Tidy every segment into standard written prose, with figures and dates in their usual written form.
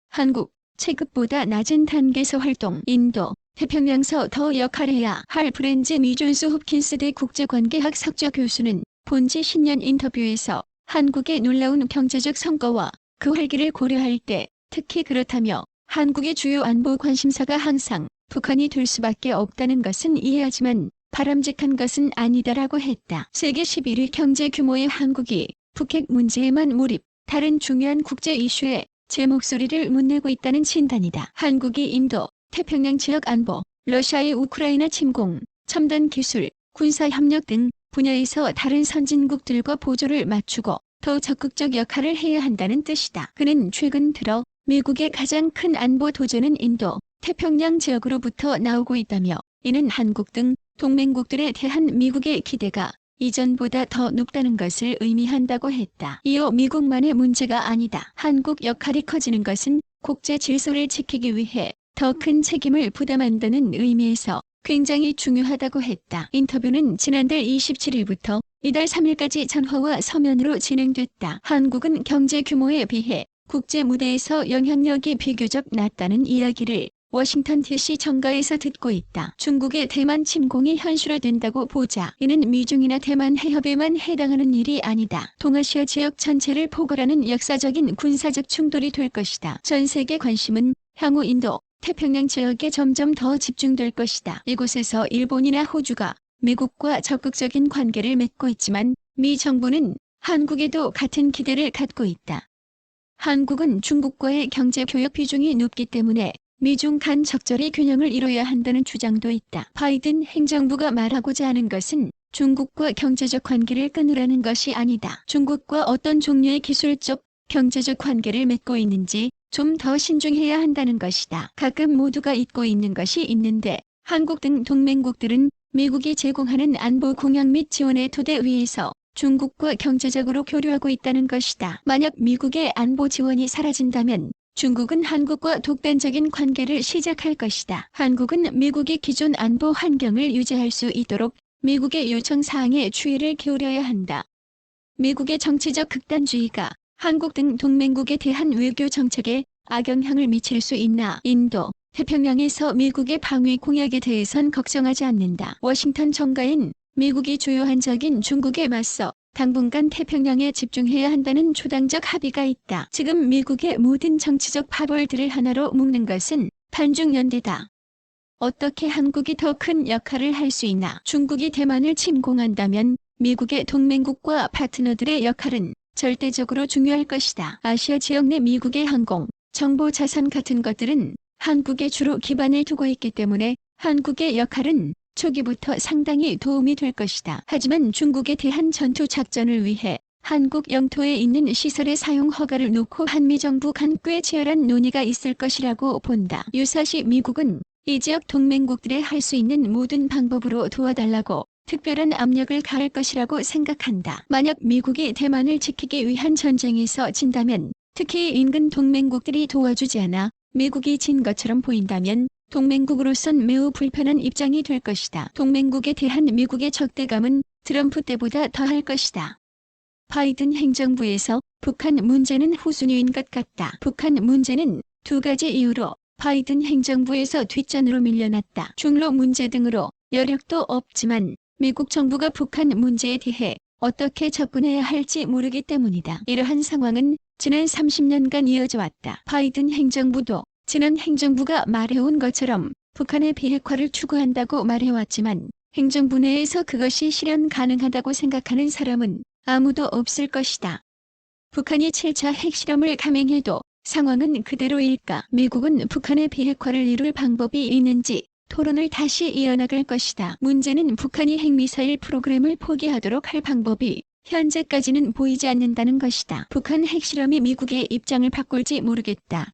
한국, 체급보다 낮은 단계에서 활동. 인도, 태평양서 더 역할해야 할 브랜즈 미존스 홉킨스대 국제관계학 석좌 교수는 본지 10년 인터뷰에서 한국의 놀라운 경제적 성과와 그 활기를 고려할 때 특히 그렇다며 한국의 주요 안보 관심사가 항상 북한이 될 수밖에 없다는 것은 이해하지만 바람직한 것은 아니다라고 했다. 세계 11위 경제 규모의 한국이 북핵 문제에만 몰입, 다른 중요한 국제 이슈에 제 목소리를 못 내고 있다는 진단이다. 한국이 인도, 태평양 지역 안보, 러시아의 우크라이나 침공, 첨단 기술, 군사협력 등 분야에서 다른 선진국들과 보조를 맞추고 더 적극적 역할을 해야 한다는 뜻이다. 그는 최근 들어 미국의 가장 큰 안보 도전은 인도, 태평양 지역으로부터 나오고 있다며 이는 한국 등 동맹국들에 대한 미국의 기대가 이전보다 더 높다는 것을 의미한다고 했다. 이어 미국만의 문제가 아니다. 한국 역할이 커지는 것은 국제 질서를 지키기 위해 더 큰 책임을 부담한다는 의미에서 굉장히 중요하다고 했다. 인터뷰는 지난달 27일부터 이달 3일까지 전화와 서면으로 진행됐다. 한국은 경제 규모에 비해 국제 무대에서 영향력이 비교적 낮다는 이야기를 워싱턴 DC 정가에서 듣고 있다. 중국의 대만 침공이 현실화된다고 보자. 이는 미중이나 대만 해협에만 해당하는 일이 아니다. 동아시아 지역 전체를 포괄하는 역사적인 군사적 충돌이 될 것이다. 전 세계 관심은 향후 인도, 태평양 지역에 점점 더 집중될 것이다. 이곳에서 일본이나 호주가 미국과 적극적인 관계를 맺고 있지만 미 정부는 한국에도 같은 기대를 갖고 있다. 한국은 중국과의 경제 교역 비중이 높기 때문에 미중 간 적절히 균형을 이뤄야 한다는 주장도 있다. 바이든 행정부가 말하고자 하는 것은 중국과 경제적 관계를 끊으라는 것이 아니다. 중국과 어떤 종류의 기술적, 경제적 관계를 맺고 있는지 좀 더 신중해야 한다는 것이다. 가끔 모두가 잊고 있는 것이 있는데 한국 등 동맹국들은 미국이 제공하는 안보 공약 및 지원의 토대 위에서 중국과 경제적으로 교류하고 있다는 것이다. 만약 미국의 안보 지원이 사라진다면 중국은 한국과 독단적인 관계를 시작할 것이다. 한국은 미국이 기존 안보 환경을 유지할 수 있도록 미국의 요청 사항에 주의를 기울여야 한다. 미국의 정치적 극단주의가 한국 등 동맹국에 대한 외교 정책에 악영향을 미칠 수 있나? 인도, 태평양에서 미국의 방위 공약에 대해선 걱정하지 않는다. 워싱턴 정가엔 미국이 주요한적인 중국에 맞서 당분간 태평양에 집중해야 한다는 초당적 합의가 있다. 지금 미국의 모든 정치적 파벌들을 하나로 묶는 것은 반중연대다. 어떻게 한국이 더 큰 역할을 할 수 있나? 중국이 대만을 침공한다면 미국의 동맹국과 파트너들의 역할은 절대적으로 중요할 것이다. 아시아 지역 내 미국의 항공, 정보 자산 같은 것들은 한국에 주로 기반을 두고 있기 때문에 한국의 역할은 초기부터 상당히 도움이 될 것이다. 하지만 중국에 대한 전투 작전을 위해 한국 영토에 있는 시설의 사용 허가를 놓고 한미 정부 간 꽤 치열한 논의가 있을 것이라고 본다. 유사시 미국은 이 지역 동맹국들에 할 수 있는 모든 방법으로 도와달라고 특별한 압력을 가할 것이라고 생각한다. 만약 미국이 대만을 지키기 위한 전쟁에서 진다면 특히 인근 동맹국들이 도와주지 않아 미국이 진 것처럼 보인다면 동맹국으로선 매우 불편한 입장이 될 것이다. 동맹국에 대한 미국의 적대감은 트럼프 때보다 더할 것이다. 바이든 행정부에서 북한 문제는 후순위인 것 같다. 북한 문제는 두 가지 이유로 바이든 행정부에서 뒷전으로 밀려났다. 중로 문제 등으로 여력도 없지만 미국 정부가 북한 문제에 대해 어떻게 접근해야 할지 모르기 때문이다. 이러한 상황은 지난 30년간 이어져 왔다. 바이든 행정부도 지난 행정부가 말해온 것처럼 북한의 비핵화를 추구한다고 말해왔지만 행정부 내에서 그것이 실현 가능하다고 생각하는 사람은 아무도 없을 것이다. 북한이 7차 핵실험을 감행해도 상황은 그대로일까? 미국은 북한의 비핵화를 이룰 방법이 있는지 토론을 다시 이어나갈 것이다. 문제는 북한이 핵미사일 프로그램을 포기하도록 할 방법이 현재까지는 보이지 않는다는 것이다. 북한 핵실험이 미국의 입장을 바꿀지 모르겠다.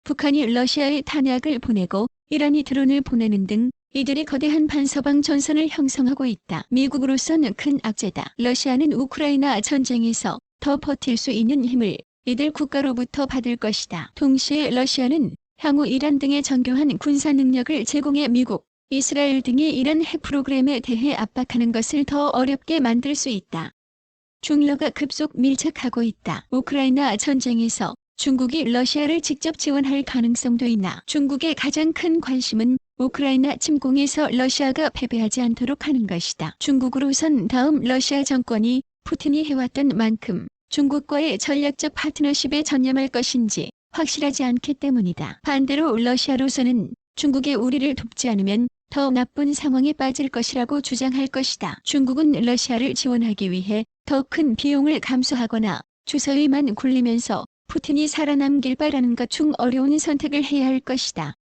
북한이 러시아에 탄약을 보내고 이란이 드론을 보내는 등 이들이 거대한 반서방 전선을 형성하고 있다. 미국으로서는 큰 악재다. 러시아는 우크라이나 전쟁에서 더 버틸 수 있는 힘을 이들 국가로부터 받을 것이다. 동시에 러시아는 향후 이란 등의 정교한 군사 능력을 제공해 미국, 이스라엘 등이 이란 핵 프로그램에 대해 압박하는 것을 더 어렵게 만들 수 있다. 중러가 급속 밀착하고 있다. 우크라이나 전쟁에서 중국이 러시아를 직접 지원할 가능성도 있나? 중국의 가장 큰 관심은 우크라이나 침공에서 러시아가 패배하지 않도록 하는 것이다. 중국으로선 다음 러시아 정권이 푸틴이 해왔던 만큼 중국과의 전략적 파트너십에 전념할 것인지 확실하지 않기 때문이다. 반대로 러시아로서는 중국이 우리를 돕지 않으면 더 나쁜 상황에 빠질 것이라고 주장할 것이다. 중국은 러시아를 지원하기 위해 더 큰 비용을 감수하거나 주서위만 굴리면서 푸틴이 살아남길 바라는 것 중 어려운 선택을 해야 할 것이다.